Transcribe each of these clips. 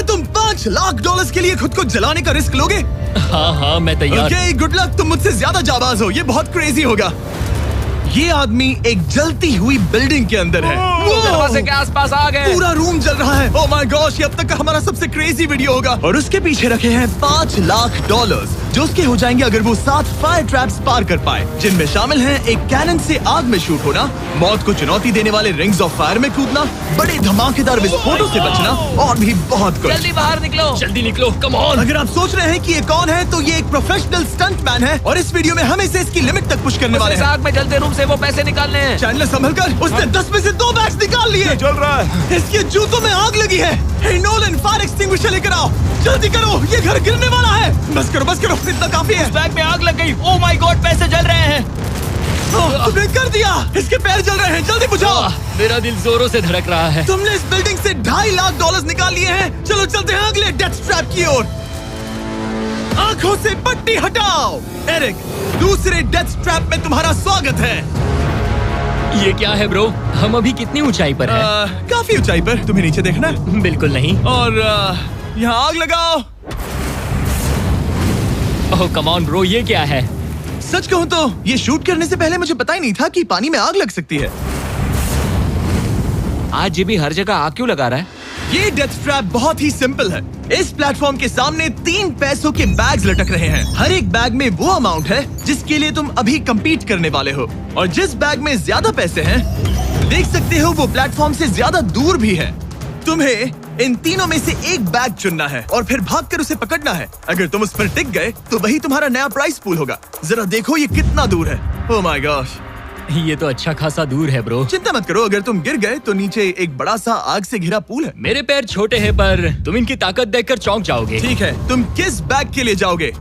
तुम $5 लाख के लिए खुद को जलाने का रिस्क लोगे? हाँ मैं तैयार। Okay, good luck. तुम मुझसे ज्यादा जाबाज हो, ये बहुत क्रेजी होगा। ये आदमी एक जलती हुई बिल्डिंग के अंदर है। दरवाजे के आसपास आ गए। पूरा रूम जल रहा है। ओह माय गॉश, ये अब तक का हमारा सबसे क्रेजी वीडियो होगा। और उसके पीछे रखे हैं $5 लाख जो उसके हो जाएंगे अगर वो 7 फायर ट्रैप्स पार कर पाए, जिनमें शामिल हैं एक कैनन से आग में शूट होना, मौत को चुनौती देने वाले रिंग्स ऑफ फायर में कूदना, बड़े धमाकेदार विस्फोटों से बचना और भी बहुत कुछ। जल्दी बाहर निकलो। जल्दी निकलो, कम ऑन। अगर आप सोच रहे हैं कि ये कौन है, तो ये एक प्रोफेशनल स्टंट मैन है और इस वीडियो में हम इसे इसकी लिमिट तक पुश करने वाले हैं। आग में जलते रूम से वो पैसे निकालने हैं। चैनल संभल कर, उसने 10 में से 2 बैग्स निकाल लिए। चल रहा है। इसके जूतों में आग लगी है। हे नोलन, फायर एक्सटिंग्विशर लेकर आओ, जल्दी करो, ये घर गिरने वाला है। बस करो, इतना काफी है। बैग में आग लग गई। ओह माय गॉड, पैसे जल रहे हैं। तुमने कर दिया, इसके पैर जल रहे हैं, जल्दी बुझाओ। मेरा दिल जोरों से धड़क रहा है। तुमने इस बिल्डिंग से $2.5 लाख निकाल लिए हैं। चलो चलते हैं अगले डेथ ट्रैप की ओर। आंखों से पट्टी हटाओ। एरिक, दूसरे डेथ ट्रैप में तुम्हारा स्वागत है। ये क्या है ब्रो? हम अभी कितनी ऊंचाई पर हैं? काफी ऊंचाई पर। तुम्हें नीचे देखना है? बिल्कुल नहीं। और यहाँ आग लगाओ। ओह कम ऑन ब्रो, ये क्या है? सच कहूँ तो ये शूट करने से पहले मुझे पता ही नहीं था कि पानी में आग लग सकती है। आज ये भी हर जगह आग क्यों लगा रहा है? ये डेथ ट्रैप बहुत ही सिंपल है। इस प्लेटफॉर्म के सामने 3 पैसों के बैग्स लटक रहे हैं। हर एक बैग में वो अमाउंट है जिसके लिए तुम अभी compete करने वाले हो, और जिस बैग में ज्यादा पैसे हैं, देख सकते हो वो प्लेटफॉर्म से ज्यादा दूर भी है। तुम्हें इन तीनों में से एक बैग चुनना है और फिर भागकर उसे पकड़ना है। अगर तुम उस पर टिक गए तो वही तुम्हारा नया प्राइस पूल होगा। जरा देखो ये कितना दूर है। ओह माय गॉश, ये तो अच्छा खासा दूर है ब्रो। चिंता मत करो, अगर तुम गिर गए तो नीचे एक बड़ा सा आग से घिरा पूल है। मेरे पैर छोटे हैं पर तुम इनकी ताकत देखकर चौंक जाओगे। ठीक है, तुम किस बैग के लिए जाओगे?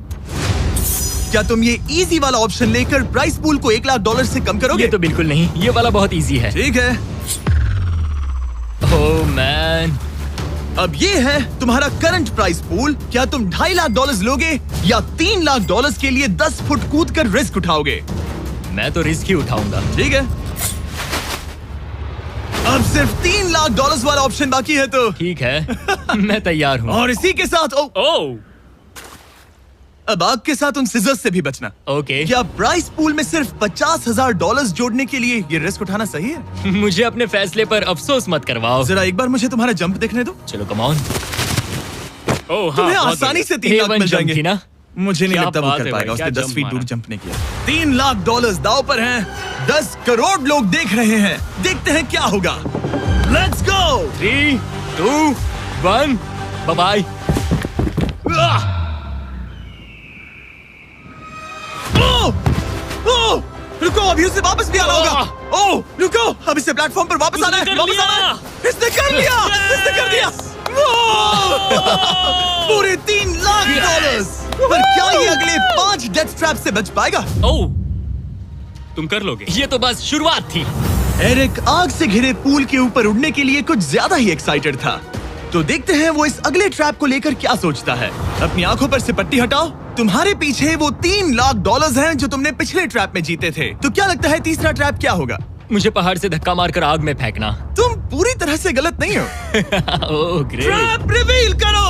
क्या तुम ये इजी वाला ऑप्शन लेकर प्राइस पूल को $1 लाख से कम करोगे? ये तो बिल्कुल नहीं, ये वाला बहुत इजी है। ठीक है। ओह मैन, अब ये है तुम्हारा करंट प्राइस पूल। क्या तुम $2.5 लाख लोगे या $3 लाख के लिए 10 फुट कूद कर रिस्क उठाओगे? मैं तो रिस्क ही उठाऊंगा। ठीक है, अब सिर्फ $3 लाख वाला ऑप्शन बाकी है तो ठीक है मैं तैयार हूँ। और इसी के साथ ओह अब आग के साथ उन सिजर्स से भी बचना। ओके। क्या प्राइस पूल में सिर्फ $50,000 जोड़ने के लिए ये रिस्क उठाना सही है? मुझे अपने फैसले पर अफसोस मत करवाओ। जरा एक बार मुझे तुम्हारा जंप देखने दो। चलो कम ऑन। ओह तुम्हें आसानी से 3 लाख मिल जाएंगे ना? मुझे नहीं क्या लगता वो बात कर है पाएगा। भाई, उसने क्या 10 फीट जंप दूर मारा। जंप नहीं किया। $3 लाख दाव पर हैं। 10 करोड़ लोग देख रहे हैं। देखते हैं क्या होगा। Let's go. 3, 2, 1, bye bye. रुको, अभी उसे वापस भी आना होगा। ओह रुको, अब इसे प्लेटफॉर्म पर वापस आना है। वापस आना है। इसने कर लिया, इसने कर दिया। पूरे $3 लाख। पर क्या ये अगले 5 डेथ ट्रैप से बच पाएगा? ओह तुम कर लोगे। ये तो बस शुरुआत थी। एरिक आग से घिरे पूल के ऊपर उड़ने के लिए कुछ ज्यादा ही एक्साइटेड था। तो देखते हैं वो इस अगले ट्रैप को लेकर क्या सोचता है। अपनी आंखों पर से पट्टी हटाओ। तुम्हारे पीछे वो $3 लाख हैं जो तुमने पिछले ट्रैप में जीते थे। तो क्या लगता है तीसरा ट्रैप क्या होगा? मुझे पहाड़ से धक्का मारकर आग में फेंकना। तुम पूरी तरह से गलत नहीं हो। Oh great. ट्रैप रिवील करो।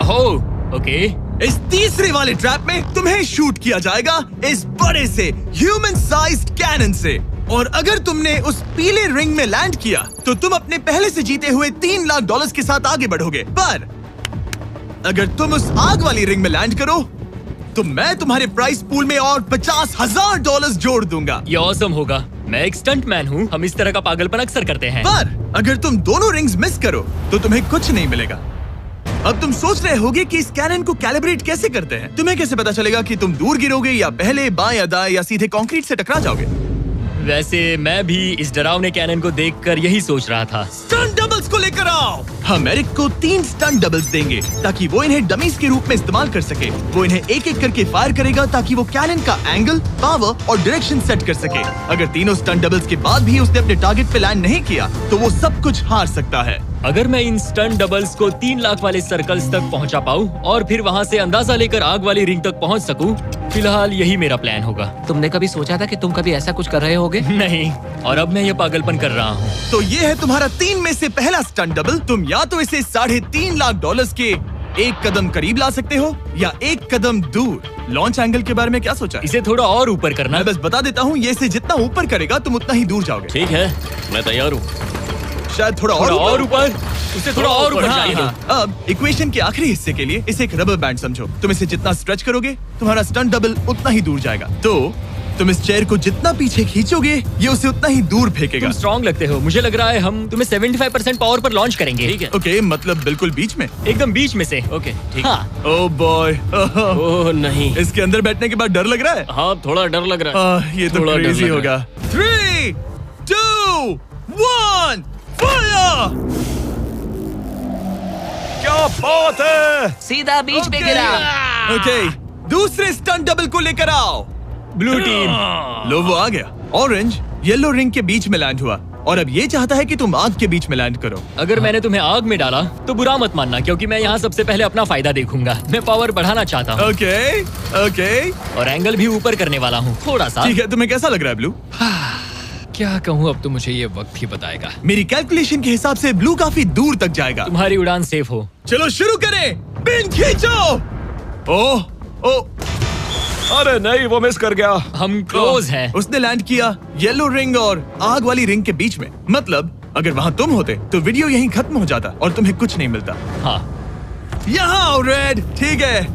Oh okay. इस तीसरे वाले ट्रैप में तुम्हें शूट किया जाएगा इस बड़े से ह्यूमन साइज्ड कैनन से, और अगर तुमने उस पीले रिंग में लैंड किया तो तुम अपने पहले से जीते हुए $3 लाख के साथ आगे बढ़ोगे। पर अगर तुम उस आग वाली रिंग में लैंड करो तो मैं तुम्हारे प्राइस पूल में और $50,000 जोड़ दूंगा। ये ऑसम होगा। मैं एक स्टंट मैन हूँ, हम इस तरह का पागलपन अक्सर करते हैं। पर अगर तुम दोनों रिंग्स मिस करो तो तुम्हें कुछ नहीं मिलेगा। अब तुम सोच रहे होगे कि इस कैनन को कैलिब्रेट कैसे करते हैं। तुम्हें कैसे पता चलेगा कि तुम दूर गिरोगे या पहले बाएं या दाएं या सीधे कंक्रीट से टकरा जाओगे? वैसे मैं भी इस डरावने कैनन को देखकर यही सोच रहा था। स्टंट डबल्स को लेकर आओ। हम एरिक को 3 स्टंट डबल्स देंगे ताकि वो इन्हें डमीज के रूप में इस्तेमाल कर सके। वो इन्हें एक एक करके फायर करेगा ताकि वो कैनन का एंगल, पावर और डायरेक्शन सेट कर सके। अगर तीनों स्टंट डबल्स के बाद भी उसने अपने टारगेट पे लैंड नहीं किया तो वो सब कुछ हार सकता है। अगर मैं इन स्टंट डबल्स को 3 लाख वाले सर्कल्स तक पहुंचा पाऊं और फिर वहां से अंदाजा लेकर आग वाली रिंग तक पहुंच सकूं, फिलहाल यही मेरा प्लान होगा। तुमने कभी सोचा था कि तुम कभी ऐसा कुछ कर रहे होगे? नहीं, और अब मैं ये पागलपन कर रहा हूँ। तो ये है तुम्हारा 3 में से पहला स्टंट डबल। तुम या तो इसे $3.5 लाख के एक कदम करीब ला सकते हो या एक कदम दूर। लॉन्च एंगल के बारे में क्या सोचा है? इसे थोड़ा और ऊपर करना। मैं बस बता देता हूँ, ये इसे जितना ऊपर करेगा तुम उतना ही दूर जाओगे। ठीक है, मैं तैयार हूँ। शायद थोड़ा और ऊपर, उसे थोड़ा और ऊपर जाने दो। अब इक्वेशन के आखिरी हिस्से के लिए इसे एक रबर बैंड समझो। तुम इसे जितना स्ट्रेच करोगे तुम्हारा स्टंट डबल उतना ही दूर जाएगा। तो तुम इस चेयर को जितना पीछे खींचोगे ये उसे उतना ही दूर फेंकेगा। तुम स्ट्रॉन्ग लगते हो। मुझे लग रहा है हम तुम्हें 75% पावर पर लॉन्च करेंगे। ठीक है। ओके, मतलब बिल्कुल बीच में? एकदम बीच में से। ओके, ठीक। हाँ। ओह बॉय, ओह नहीं, इसके अंदर बैठने के बाद डर लग रहा है। हाँ थोड़ा डर लग रहा है। ये तो थोड़ा डर क्रेजी लग होगा। 3, 2, 1, फायर! क्या बात है! सीधा बीच में गिरा। ओके, दूसरे स्टंट डबल को लेकर आओ। Blue team. लो वो आ गया। ऑरेंज येलो रिंग के बीच में लैंड हुआ और अब ये चाहता है कि तुम आग के बीच में लैंड करो। अगर मैंने तुम्हें आग में डाला तो बुरा मत मानना, क्योंकि मैं यहाँ सबसे पहले अपना फायदा देखूंगा। मैं पावर बढ़ाना चाहता हूँ। ओके, ओके, और एंगल भी ऊपर करने वाला हूँ थोड़ा सा। ठीक है। तुम्हें कैसा लग रहा है ब्लू? क्या कहूँ, अब तो मुझे ये वक्त ही बताएगा। मेरी कैलकुलेशन के हिसाब से ब्लू काफी दूर तक जाएगा। तुम्हारी उड़ान सेफ हो। चलो शुरू करें। पिन खींचो। ओह, ओह, अरे नहीं, वो मिस कर गया। हम क्लोज हैं। उसने लैंड किया येलो रिंग और आग वाली रिंग के बीच में। मतलब अगर वहाँ तुम होते तो वीडियो यहीं खत्म हो जाता और तुम्हें कुछ नहीं मिलता। हाँ। यहाँ आओ रेड। ठीक है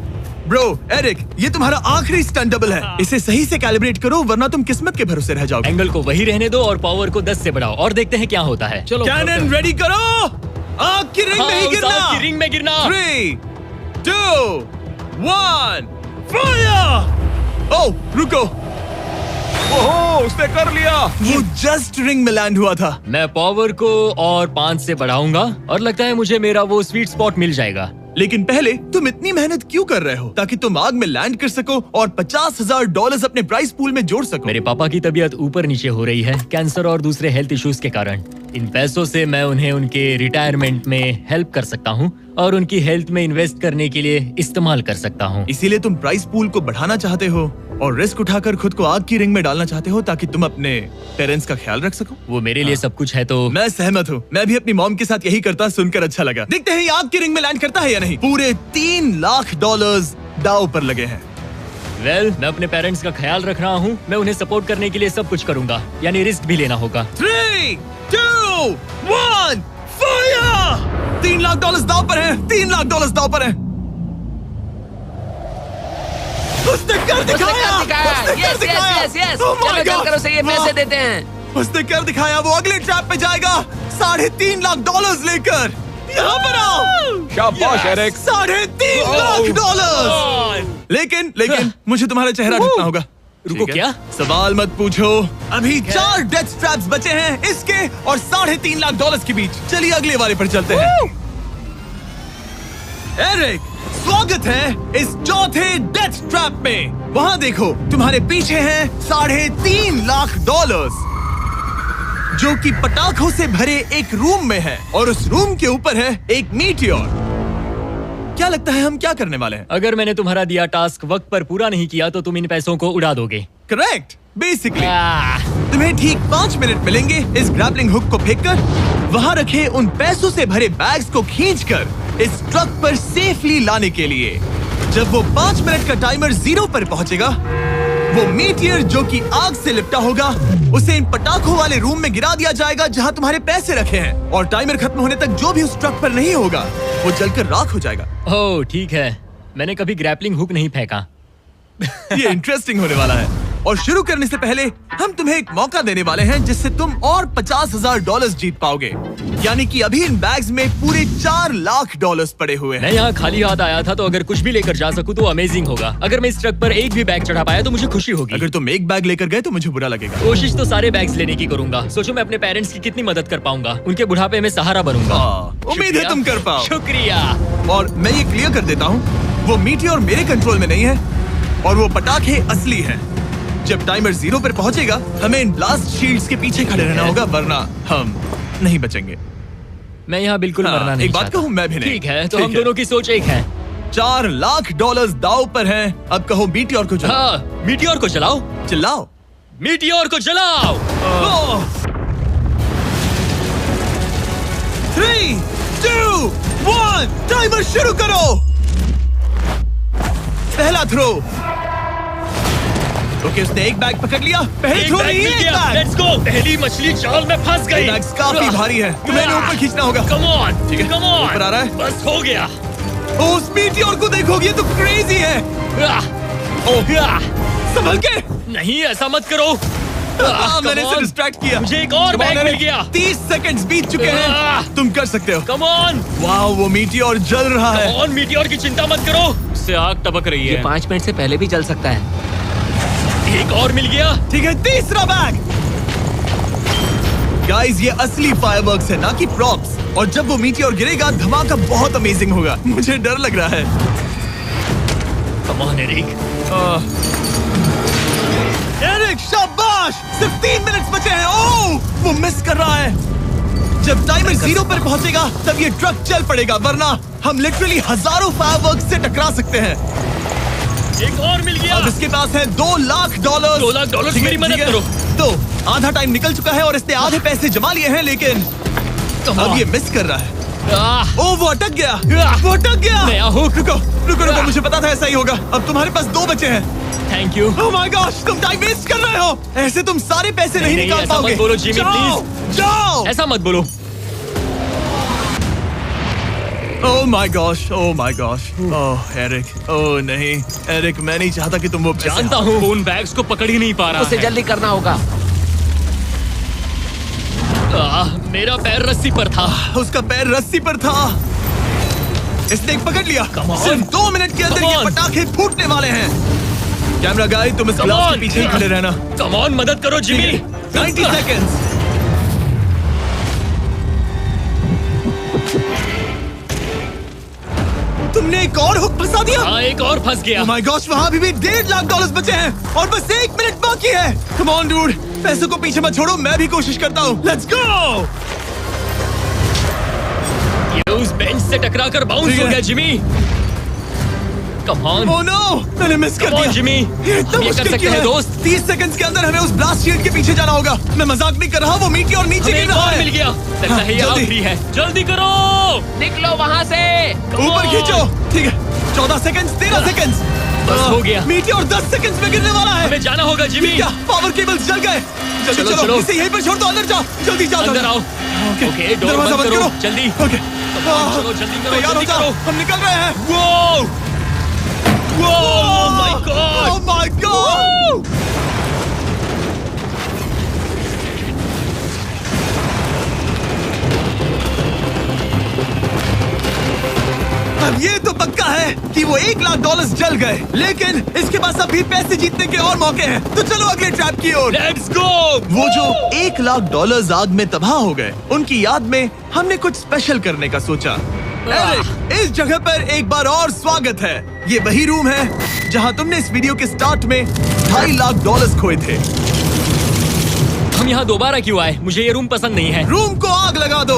ब्रो। एरिक, ये तुम्हारा आखिरी स्टंट डबल है। इसे सही से कैलिब्रेट करो वरना तुम किस्मत के भरोसे रह जाओगे। एंगल को वही रहने दो और पावर को 10 से बढ़ाओ और देखते हैं क्या होता है। चलो कैनन रेडी करो। आग की रिंग में ही हाँ, उस गिरना। आग की रिंग में गिरना। 3, 2, 1, फायर! ओह, रुको। ओहो, उसने कर लिया। वो जस्ट रिंग में लैंड हुआ था। मैं पावर को और 5 से बढ़ाऊंगा और लगता है मुझे मेरा वो स्वीट स्पॉट मिल जाएगा। लेकिन पहले तुम इतनी मेहनत क्यों कर रहे हो? ताकि तुम आग में लैंड कर सको और $50,000 अपने प्राइस पूल में जोड़ सको। मेरे पापा की तबीयत ऊपर नीचे हो रही है, कैंसर और दूसरे हेल्थ इश्यूज के कारण। इन पैसों से मैं उन्हें उनके रिटायरमेंट में हेल्प कर सकता हूँ और उनकी हेल्थ में इन्वेस्ट करने के लिए इस्तेमाल कर सकता हूँ। इसीलिए तुम प्राइस पूल को बढ़ाना चाहते हो और रिस्क उठाकर खुद को आग की रिंग में डालना चाहते हो ताकि तुम अपने पेरेंट्स का ख्याल रख सको। वो मेरे लिए सब कुछ है तो मैं सहमत हूँ। मैं भी अपनी मॉम के साथ यही करता, सुनकर अच्छा लगा। देखते हैं ये आग की रिंग में लैंड करता है या नहीं। पूरे $3 लाख दांव पर लगे हैं। मैं अपने पेरेंट्स का ख्याल रख रहा हूँ। मैं उन्हें सपोर्ट करने के लिए सब कुछ करूंगा, यानी रिस्क भी लेना होगा। 3, 2, 1, फायर! $3 लाख दांव पर है। $3 लाख दांव पर है। उसने कर दिखाया। Yes yes yes. Oh my चलो God! चल कर उसे ये पैसे देते हैं। उसने कर दिखाया। वो अगले ट्रैप पे जाएगा $3.5 लाख लेकर। यहाँ पर आओ। शाबाश एरिक। $3.5 लाख। लेकिन मुझे तुम्हारा चेहरा ढूंढना होगा। रुको, ठीक है? क्या? सवाल मत पूछो। अभी 4 डेथ ट्रैप्स बचे हैं, इसके और $3.5 लाख के बीच। चलिए अगले वाले पर चलते हैं। एरिक, स्वागत है इस चौथे डेथ ट्रैप में। वहाँ देखो, तुम्हारे पीछे है $3.5 लाख, जो कि पटाखों से भरे एक रूम में है और उस रूम के ऊपर है एक मीटियोर। क्या लगता है हम क्या करने वाले हैं? अगर मैंने तुम्हारा दिया टास्क वक्त पर पूरा नहीं किया तो तुम इन पैसों को उड़ा दोगे। करेक्ट। बेसिकली तुम्हें ठीक 5 मिनट मिलेंगे इस ग्रैपलिंग हुक को फेंककर वहाँ रखे उन पैसों से भरे बैग्स को खींचकर इस ट्रक पर सेफली लाने के लिए। जब वो 5 मिनट का टाइमर 0 पर पहुंचेगा, वो मीटियर जो कि आग से लिपटा होगा उसे इन पटाखों वाले रूम में गिरा दिया जाएगा जहां तुम्हारे पैसे रखे हैं। और टाइमर खत्म होने तक जो भी उस ट्रक पर नहीं होगा वो जलकर राख हो जाएगा। ओह ठीक है, मैंने कभी ग्रैपलिंग हुक नहीं फेंका। ये इंटरेस्टिंग होने वाला है। और शुरू करने से पहले हम तुम्हें एक मौका देने वाले हैं जिससे तुम और $50,000 जीत पाओगे। यानी कि अभी इन बैग्स में पूरे $4 लाख पड़े हुए हैं। मैं यहाँ खाली हाथ आया था, तो अगर कुछ भी लेकर जा सकूं तो अमेजिंग होगा। अगर मैं इस ट्रक पर एक भी बैग चढ़ा पाया तो मुझे खुशी होगी। अगर तुम एक बैग लेकर गए तो मुझे बुरा लगेगा। कोशिश तो सारे बैग्स लेने की करूंगा। सोचो मैं अपने पेरेंट्स की कितनी मदद कर पाऊंगा। उनके बुढ़ापे में सहारा बनूंगा। उम्मीद है तुम कर पाओ। शुक्रिया। और मैं ये क्लियर कर देता हूँ, वो मीटियोर मेरे कंट्रोल में नहीं है और वो पटाखे असली हैं। जब टाइमर 0 पर पहुंचेगा हमें इन ब्लास्ट शील्ड्स के पीछे खड़े रहना होगा, वरना हम नहीं बचेंगे। मैं यहाँ बिल्कुल मरना नहीं एक बात चाहता। कहूँ, मैं भी नहीं। ठीक है, तो ठीक हम है। दोनों की सोच एक है। $4 लाख दाव पर हैं। अब कहो मीटियोर को चलाओ। हाँ, मीटियोर को चलाओ। चिल्लाओ। मीटियोर को चलाओ। 3, 2, 1 टाइमर शुरू करो। पहला थ्रो। ओके, उसने एक बैग पकड़ लिया। पहले थ्रो नहीं है, एक बैग। Let's go. पहली मछली जाल में फंस गई। बैग्स काफी भारी है, तुम्हें ऊपर खींचना होगा। कम ऑन, ठीक है, कम ऑन। ऊपर आ रहा है। बस हो गया। उस मीटियोर को देखो, ये तो क्रेजी है। संभल के। नहीं, ऐसा मत करो। मैंने इसे डिस्ट्रैक्ट किया। मुझे एक और बैग मिल गया। 30 सेकंड्स बीत चुके हैं। तुम कर सकते हो। Come on. वाह, वो मीटियोर जल रहा है। कम ऑन, मीटियोर की चिंता मत करो। इससे आग टपक रही ये है। 5 मिनट से पहले भी जल सकता है। एक और मिल गया। ठीक है, तीसरा बैग। गाइस, ये असली फायरवर्क्स है, ना कि प्रॉप्स। और जब वो मीटियोर गिरेगा, धमाका बहुत अमेजिंग होगा। मुझे डर लग रहा है। Come on Eric. एरिक, शाबाश! सिर्फ 3 मिनट बचे हैं। ओह, वो मिस कर रहा है। जब टाइमर 0 पर पहुंचेगा, तब ये ट्रक चल पड़ेगा, वरना हम लिटरली हजारों फायरवर्क्स से टकरा सकते हैं। एक और मिल गया। अब इसके पास है $2 लाख। $2 लाख, मेरी मदद करो। तो आधा टाइम निकल चुका है और इसने आधे पैसे जमा लिए हैं, लेकिन अब ये मिस कर रहा है। ओह, वो अटक गया। वो अटक गया। नया हुक। रुको, मुझे पता था ऐसा ही होगा। अब तुम्हारे पास 2 बचे हैं। Thank you. Oh my gosh, तुम टाइम वेस्ट कर रहे हो। ऐसे तुम सारे पैसे नहीं निकाल ऐसा पाओगे। मत बोलो जिमी, जाओ, प्लीज। जाओ। ऐसा मत बोलो। Oh my gosh, oh my gosh. Oh Eric, oh नहीं एरिक, मैं नहीं चाहता कि तुम वो पैसे जानता हूँ, उन बैग्स को पकड़ ही नहीं पा रहा उसे है। जल्दी करना होगा। मेरा पैर रस्सी पर था। उसका पैर रस्सी पर था। इसने एक पकड़ लिया। Come on. सिर्फ 2 मिनट के अंदर Come ये on. पटाखे फूटने वाले हैं। कैमरा गाय, तुम इस ग्लास के पीछे ही खड़े रहना। कम ऑन, मदद करो जिमी। 90 सेकेंड्स। तुमने एक और हुक फंसा दिया। हाँ, एक और फंस गया। Oh my gosh, वहाँ अभी भी $1.5 लाख बचे हैं और बस 1 मिनट बाकी है। Come on dude, पैसों को पीछे मत छोड़ो, मैं भी कोशिश करता हूँ। Let's go! ये उस बेंच से टकरा कर बाउंस ठीक हो है। गया Jimmy. Come on. Oh no, मैंने मिस कर Come on, दिया। जिमी। ये इतना हम ये कर मुश्किल सकते क्यों हैं, है? दोस्त। 30 सेकंड्स के अंदर हमें उस ब्लास्ट शील्ड के पीछे जाना होगा। मैं मजाक नहीं कर रहा, वो मीटियोर नीचे हमें गिर एक रहा और है। मिल गया। लगता है ये जल्दी। आखिरी है। जल्दी करो। निकलो वहाँ से। ऊपर खींचो। ठीक है, 14 सेकंड्स, 13 सेकंड्स। बस हो गया। मीटियोर 10 सेकंड्स में गिरने वाला है। हमें जाना होगा जिमी। क्या पावर केबल्स जल गए? जल्दी चलो, चलो, चलो। इसे यहीं पर छोड़ दो, अंदर जाओ। जल्दी जाओ। अंदर आओ। ओके, डोर दरवाजा बंद करो। करो। जल्दी। ओके, चलो, जल्दी करो, तैयार हो जल्दी जाओ, करो। हम निकल रहे हैं। वो my God. Oh my God! अब ये तो पक्का है कि वो $1 लाख जल गए, लेकिन इसके पास अभी पैसे जीतने के और मौके हैं। तो चलो अगले ट्रैप की ओर। Let's go. वो जो $1 लाख आग में तबाह हो गए, उनकी याद में हमने कुछ स्पेशल करने का सोचा। एरिक, इस जगह पर एक बार और स्वागत है। ये वही रूम है जहां तुमने इस वीडियो के स्टार्ट में $2.5 लाख खोए थे। हम यहाँ दोबारा क्यों आए? मुझे ये रूम पसंद नहीं है। रूम को आग लगा दो।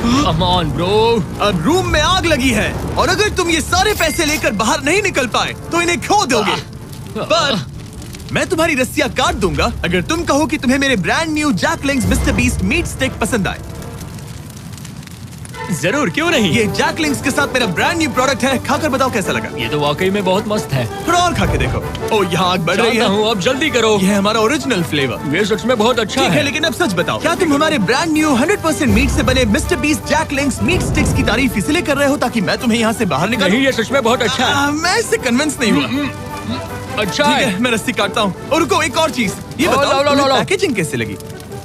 Come on bro. अब रूम में आग लगी है और अगर तुम ये सारे पैसे लेकर बाहर नहीं निकल पाए तो इन्हें खो दोगे। पर मैं तुम्हारी रस्सियां काट दूंगा अगर तुम कहो कि तुम्हें मेरे brand new Jack Link's Mister Beast meat stick पसंद आए। जरूर, क्यों नहीं। ये जैकलिंग्स के साथ मेरा ब्रांड न्यू प्रोडक्ट है, खाकर बताओ कैसा लगा। ये तो वाकई में बहुत मस्त है। थोड़ा और खा के देखो। ओ, यहाँ आग बढ़ रही जानता है। हूँ, अब जल्दी करो। ये है हमारा ओरिजिनल फ्लेवर। ये सच में बहुत अच्छा ठीक है, लेकिन अब सच बताओ, क्या तुम हमारे ब्रांड न्यू 100% मीट से बने मिस्टर बीस्ट जैकलिंग्स मीट स्टिक्स की तारीफ इसलिए कर रहे हो ताकि मैं तुम्हें यहाँ से बाहर निकालूं? नहीं, ये सच में बहुत अच्छा है। मैं इससे कन्विंस नहीं हुआ। अच्छा ठीक है। है, मैं रस्सी काटता हूँ। और रुको, एक और चीज, ये लो, बताओ लो, लो, तुम्हें लो। पैकेजिंग कैसे लगी?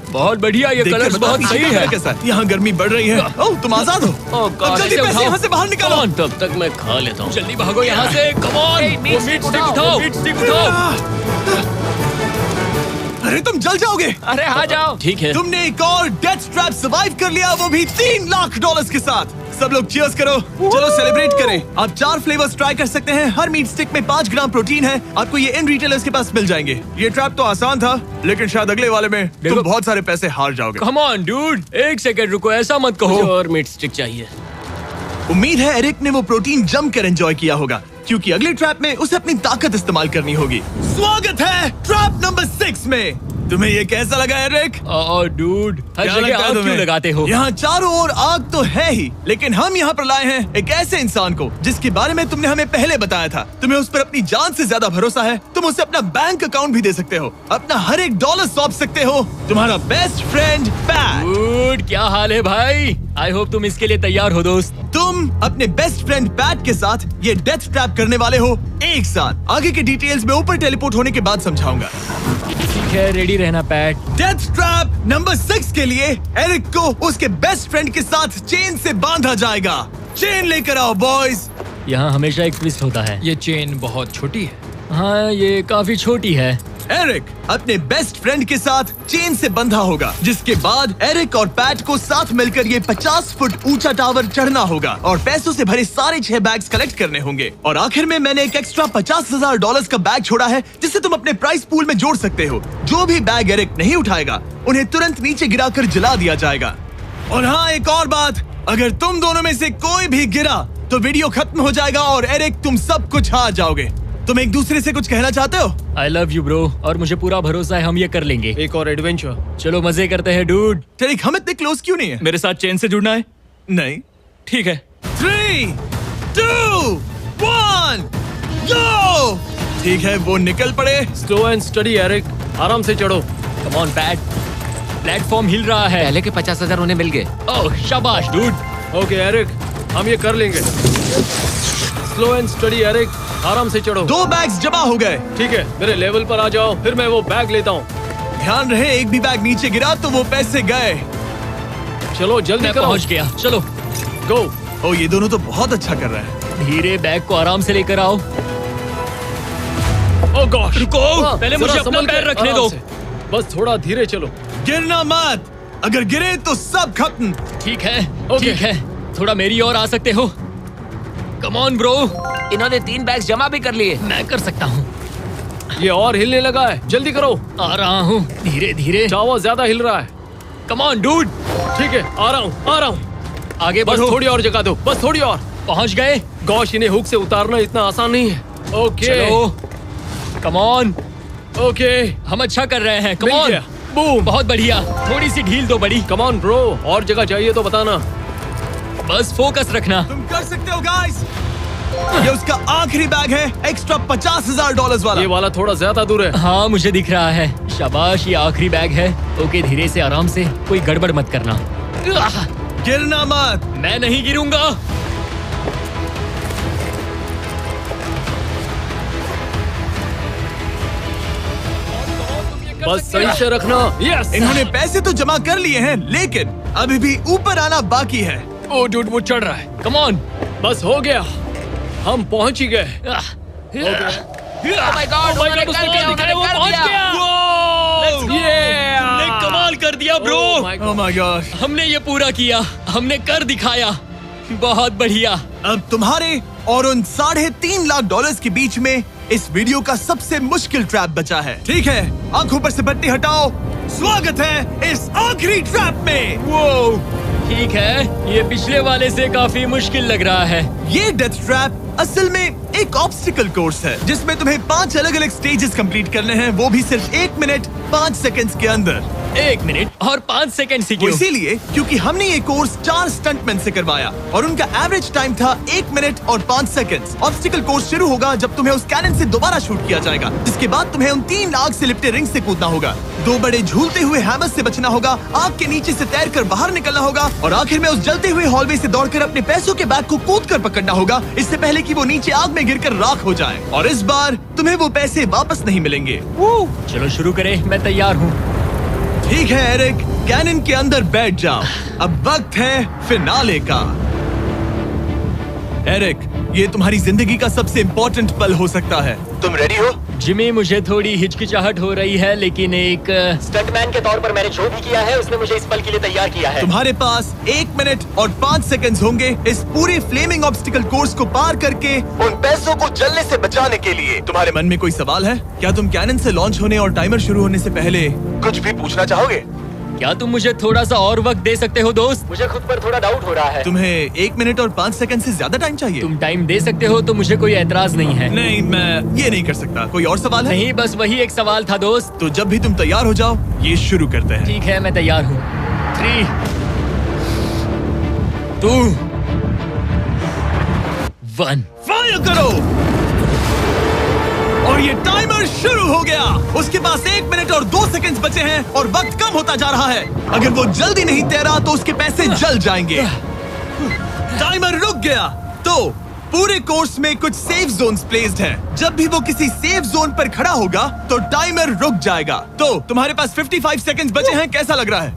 बहुत बढ़िया, ये देखकर कलर्स बताओ बहुत पीछे सही का है। कैसा है? यहाँ गर्मी बढ़ रही है। ओह, तुम आजाद हो। अब जल्दी पैसे यहाँ से बाहर निकालो। तब तक मैं खा लेता हूँ। जल्दी भागो यहाँ से। Come on. Hey, meat वो मीट stick स्टिक उठाओ। उठाओ। मीट स्टिक उठाओ। अरे तुम जल जाओगे। अरे आ जाओ। ठीक है। तुमने एक और डेथ ट्रैप सर्वाइव कर लिया, वो भी $3 लाख के साथ। सब लोग चीयर्स करो। चलो सेलिब्रेट करें। आप 4 फ्लेवर्स ट्राई कर सकते हैं। हर मीट स्टिक में 5 ग्राम प्रोटीन है। आपको ये इन रिटेलर्स के पास मिल जाएंगे। ये ट्रैप तो आसान था, लेकिन शायद अगले वाले में तुम बहुत सारे पैसे हार जाओगे। कम ऑन डूड, एक सेकंड रुको, ऐसा मत कहो। और मीट स्टिक चाहिए। उम्मीद है एरिक ने वो प्रोटीन जमकर एंजॉय किया होगा, क्योंकि अगले ट्रैप में उसे अपनी ताकत इस्तेमाल करनी होगी। स्वागत है ट्रैप नंबर 6 में। तुम्हें ये कैसा लगा एरिक? डूड, हर क्या जगह लगता है आग क्यों तुम्हें? लगाते हो? यहाँ चारों ओर आग तो है ही, लेकिन हम यहाँ पर लाए हैं एक ऐसे इंसान को जिसके बारे में तुमने हमें पहले बताया था। तुम्हें उस पर अपनी जान से ज्यादा भरोसा है। तुम उसे अपना बैंक अकाउंट भी दे सकते हो, अपना हर एक डॉलर सौंप सकते हो। तुम्हारा बेस्ट फ्रेंड पैट। डूड, क्या हाल है भाई? आई होप तुम इसके लिए तैयार हो दोस्त। तुम अपने बेस्ट फ्रेंड पैट के साथ ये डेथ ट्रैप करने वाले हो एक साथ। आगे के डिटेल्स में ऊपर टेलीपोर्ट होने के बाद समझाऊंगा। ठीक है, रेडी रहना पैट। डेथ ट्रैप नंबर 6 के लिए एरिक को उसके बेस्ट फ्रेंड के साथ चेन से बांधा जाएगा। चेन लेकर आओ बॉयज। यहाँ हमेशा एक ट्विस्ट होता है। ये चेन बहुत छोटी है। हाँ, ये काफी छोटी है। एरिक अपने बेस्ट फ्रेंड के साथ चेन से बंधा होगा, जिसके बाद एरिक और पैट को साथ मिलकर ये 50 फुट ऊंचा टावर चढ़ना होगा और पैसों से भरे सारे 6 बैग्स कलेक्ट करने होंगे। और आखिर में मैंने एक एक्स्ट्रा $50,000 का बैग छोड़ा है, जिसे तुम अपने प्राइस पूल में जोड़ सकते हो। जो भी बैग एरिक नहीं उठाएगा, उन्हें तुरंत नीचे गिराकर जला दिया जाएगा। और हाँ, एक और बात, अगर तुम दोनों में से कोई भी गिरा तो वीडियो खत्म हो जाएगा और एरिक तुम सब कुछ हार जाओगे। तुम एक दूसरे से कुछ कहना चाहते हो? आई लव यू ब्रो, और मुझे पूरा भरोसा है हम ये कर लेंगे। एक और एडवेंचर। चलो मजे करते हैं डूड। टेरिक, हम इतने क्लोज क्यों नहीं है? मेरे साथ चेन से जुड़ना है? नहीं। ठीक है। 3, 2, 1, go! ठीक है, वो निकल पड़े। स्लो एंड स्टडी एरिक, आराम से चढ़ो। कम ऑन पैट, प्लेटफॉर्म हिल रहा है। पहले के 50,000 उन्हें मिल गए। ओह शाबाश डूड। ओके एरिक, हम ये कर लेंगे। स्लो एंड स्टडी एरिक, आराम से चढ़ो। 2 बैग्स जमा हो गए। ठीक है, मेरे लेवल पर आ जाओ, फिर मैं वो बैग लेता हूँ। ध्यान रहे, एक भी बैग नीचे गिरा तो वो पैसे गए। चलो जल्दी मैं करो। पहुंच गया, चलो। गो। ओ, ये दोनों तो बहुत अच्छा कर रहे हैं। धीरे बैग को आराम से लेकर आओ। ओह गॉश, रुको, पहले मुझे अपना पैर रखने दो। बस थोड़ा धीरे चलो। गिरना मत, अगर गिरे तो सब खत्म। ठीक है, ओके। ठीक है, थोड़ा मेरी ओर आ सकते हो? Come on bro. इन्होंने 3 बैग्स जमा भी कर लिए। मैं कर सकता हूँ। ये और हिलने लगा है, जल्दी करो। आ रहा हूँ, धीरे धीरे। टावर ज्यादा हिल रहा है। Come on dude. ठीक है, आ रहा हूँ, आ रहा हूँ। आगे बस बढ़ो। थोड़ी और जगह दो, बस थोड़ी और। पहुँच गए। गॉश, इन्हें हुक से उतारना इतना आसान नहीं है। ओके चलो, कम ऑन। ओके, हम अच्छा कर रहे हैं। कम मिल ऑन। गया। बूम। बहुत बढ़िया, थोड़ी सी ढील दो बड़ी। कम ऑन ब्रो, और जगह चाहिए तो बताना। बस फोकस रखना। तुम कर सकते हो गाइस। ये उसका आखिरी बैग है, एक्स्ट्रा $50,000 वाला। ये वाला थोड़ा ज्यादा दूर है। हाँ, मुझे दिख रहा है। शाबाश, ये आखिरी बैग है। ओके, धीरे से, आराम से, कोई गड़बड़ मत करना। गिरना मत। मैं नहीं गिरूंगा। बस सही से रखना। यस। इन्होंने पैसे तो जमा कर लिए हैं, लेकिन अभी भी ऊपर आना बाकी है। ओ डूड, वो चढ़ रहा है। Come on. बस हो गया, हम पहुंच ही गए। Oh my God, उन्होंने कर उसने दिया, क्या दिखाया, वो उन्होंने कर पहुंच दिया। गया। Yeah! हमने कमाल कर दिया bro. Oh my God. Oh my gosh। हमने ये पूरा किया, हमने कर दिखाया। बहुत बढ़िया। अब तुम्हारे और उन $3.5 लाख के बीच में इस वीडियो का सबसे मुश्किल ट्रैप बचा है। ठीक है, आंखों पर से पट्टी हटाओ। स्वागत है इस आखिरी ट्रैप में। वो ठीक है, ये पिछले वाले से काफी मुश्किल लग रहा है। ये डेथ ट्रैप असल में एक ऑब्स्टिकल कोर्स है, जिसमें तुम्हें 5 अलग अलग स्टेजेस कंप्लीट करने हैं, वो भी सिर्फ 1 मिनट 5 सेकंड्स के अंदर। 1 मिनट और 5 सेकंड वो सीखिए। इसीलिए क्योंकि हमने ये कोर्स 4 स्टंटमैन से करवाया और उनका एवरेज टाइम था 1 मिनट और 5 सेकंड्स। ऑब्स्टिकल कोर्स शुरू होगा जब तुम्हें उस कैनन से दोबारा शूट किया जाएगा, जिसके बाद तुम्हें उन 3 आग से लिपटे रिंग से कूदना होगा, 2 बड़े झूलते हुए हैमर से बचना होगा, आग के नीचे से तैरकर बाहर निकलना होगा और आखिर में उस जलते हुए हॉलवे से दौड़कर अपने पैसों के बैग को कूदकर पकड़ना होगा, इससे पहले कि वो नीचे आग में गिरकर राख हो जाए। और इस बार तुम्हें वो पैसे वापस नहीं मिलेंगे। चलो शुरू करें, मैं तैयार हूँ। ठीक है एरिक, कैनन के अंदर बैठ जाओ। अब वक्त है फिनाले का। एरिक, ये तुम्हारी जिंदगी का सबसे इम्पोर्टेंट पल हो सकता है। तुम रेडी हो? जिमी, मुझे थोड़ी हिचकिचाहट हो रही है, लेकिन एक स्टंटमैन के तौर पर मैंने जो भी किया है उसने मुझे इस पल के लिए तैयार किया है। तुम्हारे पास 1 मिनट और 5 सेकंड्स होंगे इस पूरे फ्लेमिंग ऑब्स्टिकल कोर्स को पार करके उन पैसों को जलने से बचाने के लिए। तुम्हारे मन में कोई सवाल है? क्या तुम कैनन से लॉन्च होने और टाइमर शुरू होने से पहले कुछ भी पूछना चाहोगे? क्या तुम मुझे थोड़ा सा और वक्त दे सकते हो दोस्त? मुझे खुद पर थोड़ा डाउट हो रहा है। तुम्हें 1 मिनट और 5 सेकंड से ज्यादा टाइम चाहिए? तुम टाइम दे सकते हो तो मुझे कोई एतराज नहीं है। नहीं, मैं ये नहीं कर सकता। कोई और सवाल है? नहीं, बस वही एक सवाल था दोस्त। तो जब भी तुम तैयार हो जाओ, ये शुरू करते हैं। ठीक है, मैं तैयार हूँ। 3, 2, 1। फायर करो। और ये टाइमर शुरू हो गया। उसके पास 1 मिनट और 2 सेकंड बचे हैं और वक्त कम होता जा रहा है। अगर वो जल्दी नहीं तैरा तो उसके पैसे जल जाएंगे। टाइमर रुक गया। तो पूरे कोर्स में कुछ सेफ जोन्स प्लेस्ड हैं। जब भी वो किसी सेफ जोन पर खड़ा होगा तो टाइमर रुक जाएगा। तो तुम्हारे पास 55 सेकंड्स बचे हैं। कैसा लग रहा है?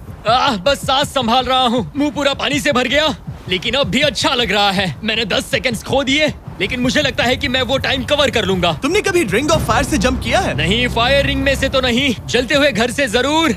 बस सांस संभाल रहा हूँ। मुंह पूरा पानी से भर गया, लेकिन अब भी अच्छा लग रहा है। मैंने 10 सेकंड्स खो दिए, लेकिन मुझे लगता है कि मैं वो टाइम कवर कर लूंगा। तुमने कभी रिंग ऑफ फायर से जंप किया है? नहीं, फायर रिंग में से तो नहीं, जलते हुए घर से जरूर।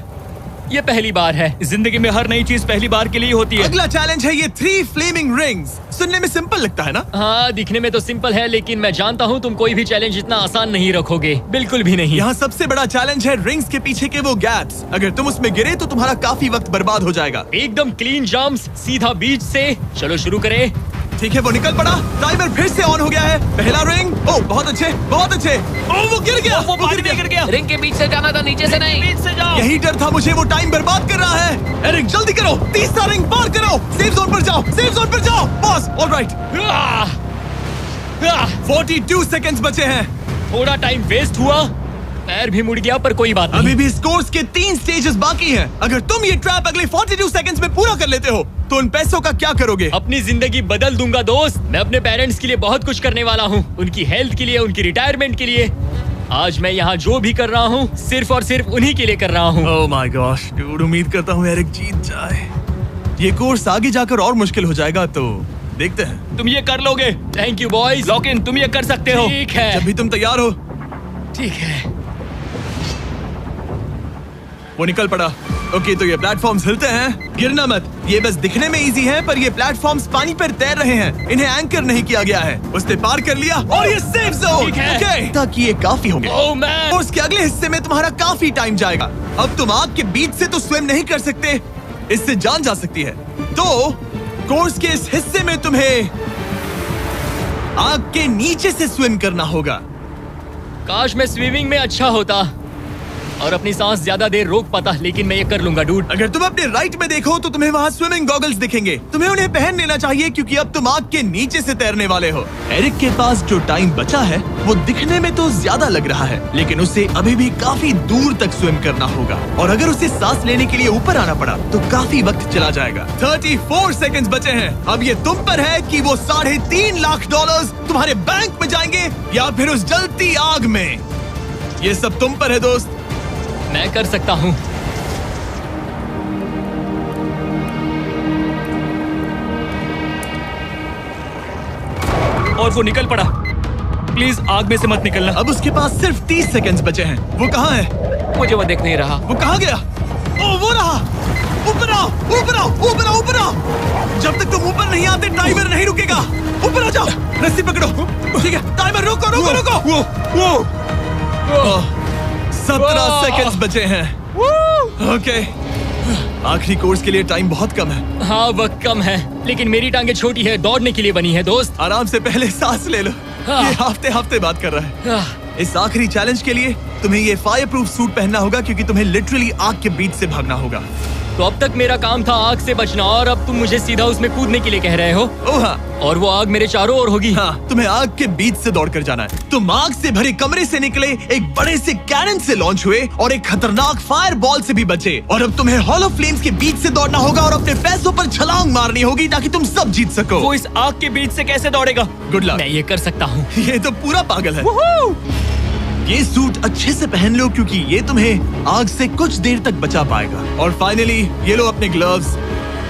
ये पहली बार है। जिंदगी में हर नई चीज पहली बार के लिए होती है। अगला चैलेंज है ये 3 फ्लेमिंग रिंग्स। सुनने में सिंपल लगता है ना? हाँ, दिखने में तो सिंपल है, लेकिन मैं जानता हूँ तुम कोई भी चैलेंज इतना आसान नहीं रखोगे। बिल्कुल भी नहीं। यहाँ सबसे बड़ा चैलेंज है रिंग्स के पीछे के वो गैप्स। अगर तुम उसमें गिरे तो तुम्हारा काफी वक्त बर्बाद हो जाएगा। एकदम क्लीन जंप्स, सीधा बीच से। चलो शुरू करें। ठीक है, वो निकल पड़ा। टाइमर फिर से ऑन हो गया है। पहला रिंग। ओह, बहुत अच्छे, बहुत अच्छे। ओह, वो गिर गया। वो पानी में गिर गया। रिंग के बीच से जाना था, नीचे से नहीं। बीच से जाओ। यही डर था मुझे, वो टाइम बर्बाद कर रहा है। एरिक जल्दी करो, तीसरा रिंग पार करो। सेफ जोन पर जाओ, सेफ जोन पर जाओ। Boss, alright. 42 सेकंड्स बचे हैं। थोड़ा टाइम वेस्ट हुआ, पैर भी मुड़ गया, पर कोई बात नहीं। अभी भी इस कोर्स के 3 स्टेजेस बाकी हैं। अगर तुम ये ट्रैप अगले 42 सेकंड्स में पूरा कर लेते हो तो उन पैसों का क्या करोगे? अपनी जिंदगी बदल दूंगा दोस्त। मैं अपने पेरेंट्स के लिए बहुत कुछ करने वाला हूँ, उनकी हेल्थ के लिए, उनकी रिटायरमेंट के लिए। आज मैं यहाँ जो भी कर रहा हूँ सिर्फ और सिर्फ उन्हीं के लिए कर रहा हूँ। ओह माय गॉश डूड, उम्मीद करता हूँ एरिक जीत जाए। ये कोर्स आगे जाकर और मुश्किल हो जाएगा, तो देखते हैं। तुम ये कर लोगे। Thank you boys. Lock in, तुम ये कर सकते हो। ठीक है, जब भी तुम तैयार हो। ठीक है। वो निकल पड़ा। ओके, तो ये प्लेटफॉर्म्स हिलते हैं। गिरना मत। ये बस दिखने में इजी है, पर ये प्लेटफॉर्म्स पानी पर तैर रहे हैं। इन्हें एंकर नहीं किया गया है। उसने पार कर लिया और ये सेफ जोन। ठीक है। ओके, ताकि ये काफी हो गया। Oh man. कोर्स के अगले हिस्से में तुम्हारा काफी टाइम जाएगा। अब तुम आग के बीच से तो स्विम नहीं कर सकते, इससे जान जा सकती है। तो कोर्स के इस हिस्से में तुम्हें आग के नीचे से स्विम करना होगा। काश मैं स्विमिंग में अच्छा होता और अपनी सांस ज्यादा देर रोक पाता, लेकिन मैं ये कर लूंगा डूड। अगर तुम अपने राइट में देखो तो तुम्हें वहाँ स्विमिंग गॉगल्स दिखेंगे। तुम्हें उन्हें पहन लेना चाहिए क्योंकि अब तुम आग के नीचे से तैरने वाले हो। एरिक के पास जो टाइम बचा है वो दिखने में तो ज्यादा लग रहा है, लेकिन उसे अभी भी काफी दूर तक स्विम करना होगा। और अगर उसे सांस लेने के लिए ऊपर आना पड़ा तो काफी वक्त चला जाएगा। 34 सेकंड्स बचे हैं। अब ये तुम पर है कि वो $3.5 लाख तुम्हारे बैंक में जाएंगे या फिर उस जलती आग में। ये सब तुम पर है दोस्त। मैं कर सकता हूँ। और वो निकल पड़ा। प्लीज आग में से मत निकलना। अब उसके पास सिर्फ 30 सेकंड्स बचे हैं। वो कहाँ है? मुझे वो दिख नहीं रहा। वो कहाँ गया? ओ, वो रहा। ऊपर आओ, ऊपर आओ, ऊपर आओ, ऊपर आओ। जब तक तुम ऊपर नहीं आते टाइमर नहीं रुकेगा। ऊपर आ जाओ, रस्सी पकड़ो। ठीक है, टाइमर रोको, रोको, रोको। वो 17 सेकंड्स बचे हैं। ओके, आखिरी कोर्स के लिए टाइम बहुत कम है। हाँ, वक्त कम है, लेकिन मेरी टांगे छोटी है, दौड़ने के लिए बनी है दोस्त। आराम से पहले सांस ले लो। ये हफ्ते बात कर रहा है। इस आखिरी चैलेंज के लिए तुम्हें ये फायर प्रूफ सूट पहनना होगा क्योंकि तुम्हें लिटरली आग के बीच से भागना होगा। तो अब तक मेरा काम था आग से बचना, और अब तुम मुझे सीधा उसमें कूदने के लिए कह रहे हो। ओह हाँ। और वो आग मेरे चारों ओर होगी। हाँ, तुम्हें आग के बीच से दौड़कर जाना है। तुम आग से भरे कमरे से निकले, एक बड़े से कैनन से लॉन्च हुए और एक खतरनाक फायर बॉल से भी बचे। और अब तुम्हें हॉल ऑफ फ्लेम्स के बीच से दौड़ना होगा और अपने पैसों पर छलांग मारनी होगी ताकि तुम सब जीत सको। वो इस आग के बीच से कैसे दौड़ेगा? Good luck. मैं ये कर सकता हूँ। ये तो पूरा पागल है। ये सूट अच्छे से पहन लो क्योंकि ये तुम्हें आग से कुछ देर तक बचा पाएगा। और फाइनली ये लो अपने ग्लव्स।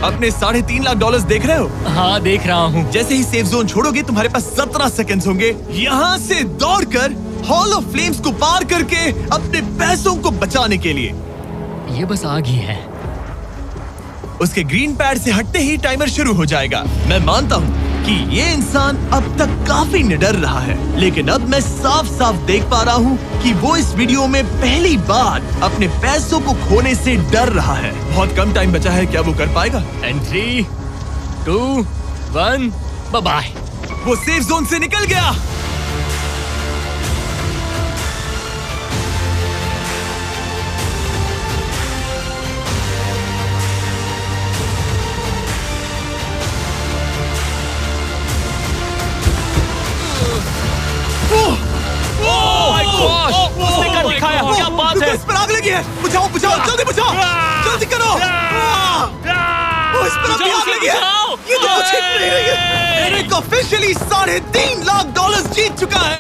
अपने $3.5 लाख देख रहे हो? हाँ, देख रहा हूँ। जैसे ही सेफ जोन छोड़ोगे तुम्हारे पास 17 सेकंड्स होंगे यहाँ से दौड़कर हॉल ऑफ फ्लेम्स को पार करके अपने पैसों को बचाने के लिए। ये बस आग ही है। उसके ग्रीन पैड से हटते ही टाइमर शुरू हो जाएगा। मैं मानता हूँ कि ये इंसान अब तक काफी निडर रहा है, लेकिन अब मैं साफ साफ देख पा रहा हूँ कि वो इस वीडियो में पहली बार अपने पैसों को खोने से डर रहा है। बहुत कम टाइम बचा है, क्या वो कर पाएगा? And 3, 2, 1, bye. वो सेफ जोन से निकल गया। उसने कर दिखाया, क्या बात है? इस पर आग लगी है। बुझाओ बुझाओ, जल्दी बुझाओ, जल्दी करो। इस पर अभी आग लगी है। ये तो कुछ नहीं रही है। एरिक ऑफिशियली $3.5 लाख जीत चुका है।